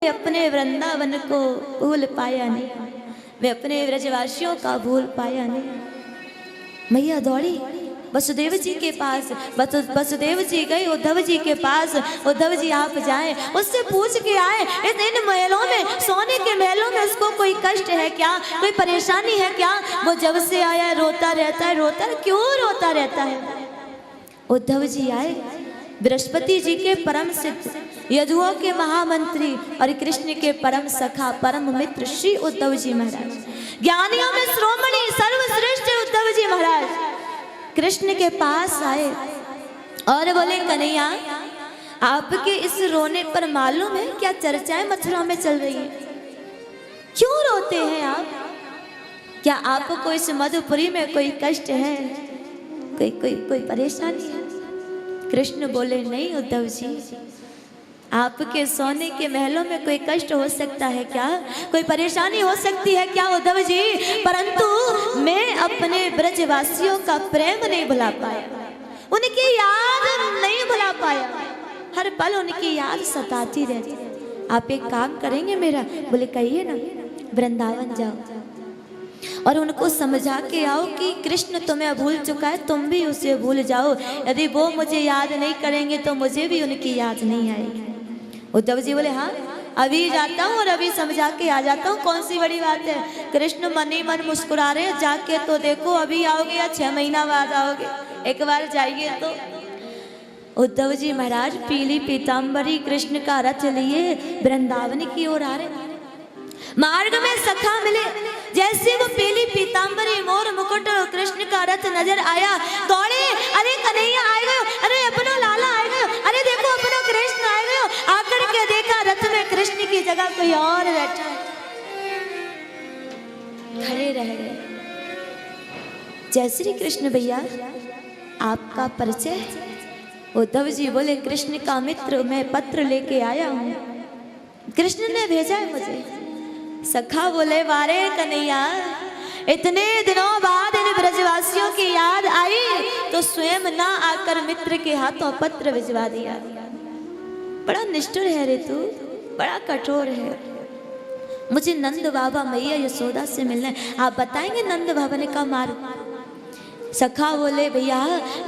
अपने वृंदावन को भूल पाया नहीं, वे अपने व्रजवासियों का भूल पाया नहीं। मैया दौड़ी वसुदेव जी के पास, वसुदेव जी गए उद्धव जी के पास। उद्धव जी आप जाएं, उससे पूछ के आए इन महलों में, सोने के महलों में उसको कोई कष्ट है क्या, कोई परेशानी है क्या? वो जब से आया रोता रहता है, रोता है, क्यों रोता रहता है? उद्धव जी आए, बृहस्पति जी के परम सिद्ध, यदुओं के महामंत्री और कृष्ण के परम सखा परम मित्र श्री उद्धव जी महाराज, ज्ञानियों में श्रोमणी सर्वश्रेष्ठ उद्धव जी महाराज कृष्ण के पास आए और बोले कन्हैया, आपके इस रोने पर मालूम है क्या चर्चाएं मथुरा में चल रही है? क्यों रोते हैं आप? क्या आपको इस मधुपुरी में कोई कष्ट है, कोई परेशानी है? कृष्ण बोले नहीं उद्धव जी, आपके सोने के महलों में कोई कष्ट हो सकता है क्या, कोई परेशानी हो सकती है क्या उद्धव जी? परंतु मैं अपने ब्रजवासियों का प्रेम नहीं भुला पाया, उनकी याद नहीं भुला पाया, हर पल उनकी याद सताती रहती। आप एक काम करेंगे मेरा? बोले कहिए ना। वृंदावन जाओ और उनको समझा के आओ कि कृष्ण तुम्हें भूल चुका है, तुम भी उसे भूल जाओ। यदि वो मुझे याद नहीं करेंगे तो मुझे भी उनकी याद नहीं आएगी। उद्धव जी बोले हाँ, अभी जाता हूँ और अभी समझा के आ जाता हूँ, कौन सी बड़ी बात है। कृष्ण मन ही मन मुस्कुरा रहे, जाके तो देखो अभी आओगे या 6 महीना बाद आओगे, एक बार जाइए तो। उद्धव जी महाराज पीली पीताम्बरी कृष्ण का रथ लिए वृंदावन की ओर आ रहे। मार्ग में सखा मिले, जैसे वो पीली पीताम्बरी मोर मुकुट कृष्ण का रथ नजर आया, दौड़े, अरे कन्हैया आए गए, अरे अपना लाला आए गए, अरे देखो अपना कृष्ण आए गए। आकर के देखा रथ में कृष्ण की जगह कोई और बैठा है, खड़े रह गए। जय श्री कृष्ण भैया, आपका परिचय? उद्धव जी बोले कृष्ण का मित्र मैं पत्र लेके आया हूँ, कृष्ण ने भेजा है मुझे। सखा बोले वारे कन्हैया, इतने दिनों बाद इन ब्रजवासियों की याद आई तो स्वयं ना आकर मित्र के हाथों पत्र भिजवा दिया। बड़ा निष्ठुर है रे तू, बड़ा कठोर है। मुझे नंद बाबा मैया यशोदा से मिलना है, आप बताएंगे नंद भवन का मार्ग? सखा बोले भैया,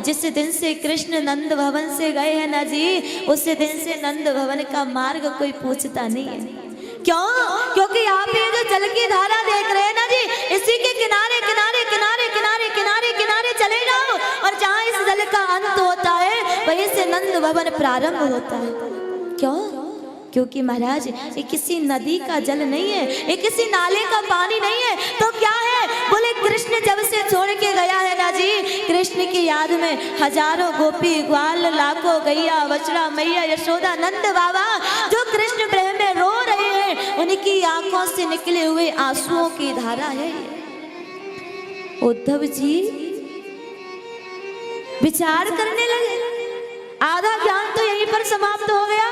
जिस दिन से कृष्ण नंद भवन से गए हैं ना जी, उस दिन से नंद भवन का मार्ग कोई पूछता नहीं है। क्यों? क्योंकि आप ये जो जल की धारा देख रहे हैं ना जी, इसी के किनारे किनारे किनारे किनारे किनारे किनारे चले जाओ और जहाँ इस जल का अंत होता है वहीं से नंद भवन प्रारंभ होता है। क्यों? क्योंकि महाराज ये किसी नदी का जल नहीं है, ये किसी नाले का पानी नहीं है, तो क्या है? बोले कृष्ण जब से छोड़ के गया है ना जी, कृष्ण की याद में हजारों गोपी ग्वाल, लाखों गैया बछड़ा, मैया यशोदा, नंद बाबा जो कृष्ण प्रेम में रो रहे हैं, उनकी आंखों से निकले हुए आंसुओं की धारा है। उद्धव जी विचार करने लगे, आधा ज्ञान तो यहीं पर समाप्त हो गया।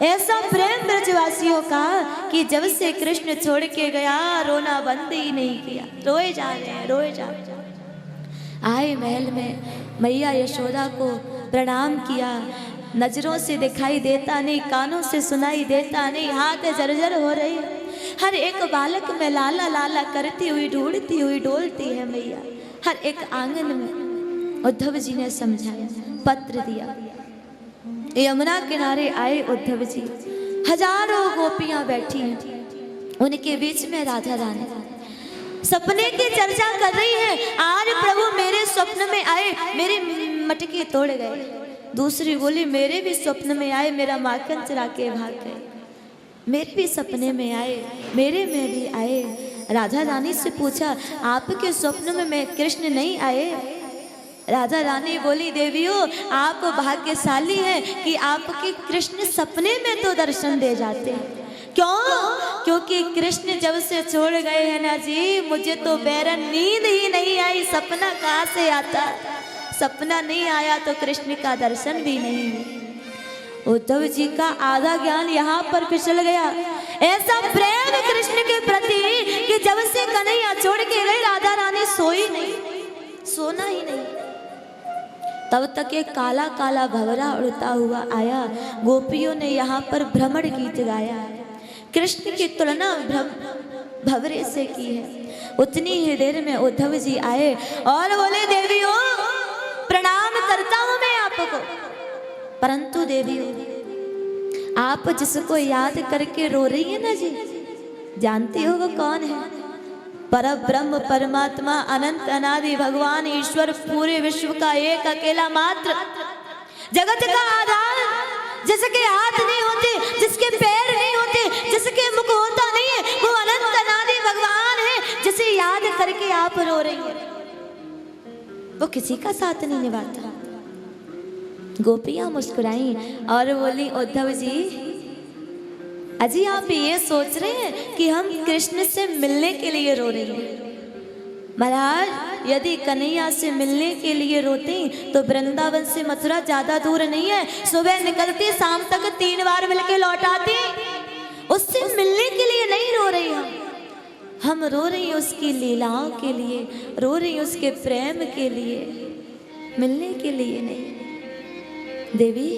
ऐसा प्रेम ब्रजवासियों का कि जब से कृष्ण छोड़ के गया रोना बंद ही नहीं किया, रोए जा रहे हैं, रोए जा रहे हैं। आए महल में, मैया यशोदा को प्रणाम किया, नजरों से दिखाई देता नहीं, कानों से सुनाई देता नहीं, हाथ जर्जर हो रही। हर एक बालक में लाला लाला करती हुई ढूंढती हुई डोलती है मैया, हर एक आंगन में। उद्धव जी ने समझाया, पत्र दिया। यमुना किनारे आए उद्धव जी, हजारों गोपियां बैठी हैं, उनके बीच में राधा रानी सपने की चर्चा कर रही है। आज प्रभु मेरे स्वप्न में आए, मेरे मटके तोड़ गए। दूसरी बोली मेरे भी स्वप्न में आए, मेरा माखन चुरा के भाग गए। मेरे भी सपने में आए, मेरे में भी आए। राधा रानी से पूछा आपके स्वप्न में मैं कृष्ण नहीं आए? राधा रानी बोली देवियों, आप भाग्यशाली हैं कि आपके कृष्ण सपने में तो दर्शन दे जाते हैं। क्यों? क्योंकि कृष्ण जब से छोड़ गए हैं ना जी, मुझे तो बैरन नींद ही नहीं आई, सपना कहाँ से आता? सपना नहीं आया तो कृष्ण का दर्शन भी नहीं हुआ। उद्धव जी का आधा ज्ञान यहाँ पर फिसल गया। ऐसा प्रेम कृष्ण के प्रति कि जब से कन्हैया छोड़ के गए राधा रानी सोई नहीं, सोना ही नहीं। तब तक एक काला काला भंवरा उड़ता हुआ आया। गोपियों ने यहाँ पर भ्रमण गीत गाया। कृष्ण की तुलना भंवरे से की है। उतनी ही देर में उद्धव जी आए और बोले देवियों प्रणाम करता हूं मैं आपको, परंतु देवियों आप जिसको याद करके रो रही है ना जी, जानती हो वो कौन है? परब्रह्म परमात्मा अनंत अनादि भगवान ईश्वर, पूरे विश्व का एक अकेला मात्र, जगत का आधार, जिसके हाथ नहीं होते, जिसके पैर नहीं होते, जिसके मुख होता नहीं है, वो अनंत अनादि भगवान है जिसे याद करके आप रो रही है। वो किसी का साथ नहीं निभाता। गोपियां मुस्कुराई और बोली उद्धव जी अजी आप ये सोच रहे हैं कि हम कृष्ण से मिलने के लिए रो रहे हैं। महाराज यदि कन्हैया से मिलने के लिए रोते तो वृंदावन से मथुरा ज्यादा दूर नहीं है, सुबह निकलती शाम तक 3 बार मिलके लौट आती। उससे मिलने के लिए नहीं रो रही हम रो रही हैं उसकी लीलाओं के लिए, रो रही हैं उसके प्रेम के लिए, मिलने के लिए नहीं देवी,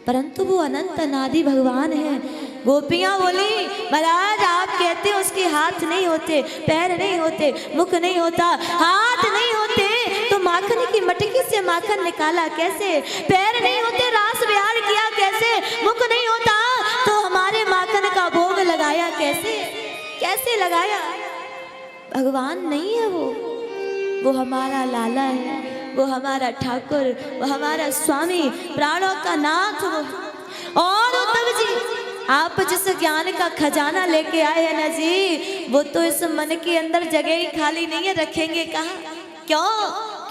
परंतु वो अनंत अनादि भगवान है। गोपियां बोली महाराज आप कहते हैं उसके हाथ नहीं होते, पैर नहीं होते, मुख नहीं होता। हाथ नहीं होते तो माखन की मटकी से माखन निकाला कैसे? पैर नहीं होते रास विहार किया कैसे? मुख नहीं होता तो हमारे माखन का भोग लगाया कैसे? कैसे लगाया? भगवान नहीं है वो हमारा लाला है, वो हमारा ठाकुर, वो हमारा स्वामी, प्राणों का नाथ वो। और उद्धव जी आप जिस ज्ञान का खजाना लेके आए हैं ना जी, वो तो इस मन के अंदर जगह ही खाली नहीं है, रखेंगे कहाँ? क्यों?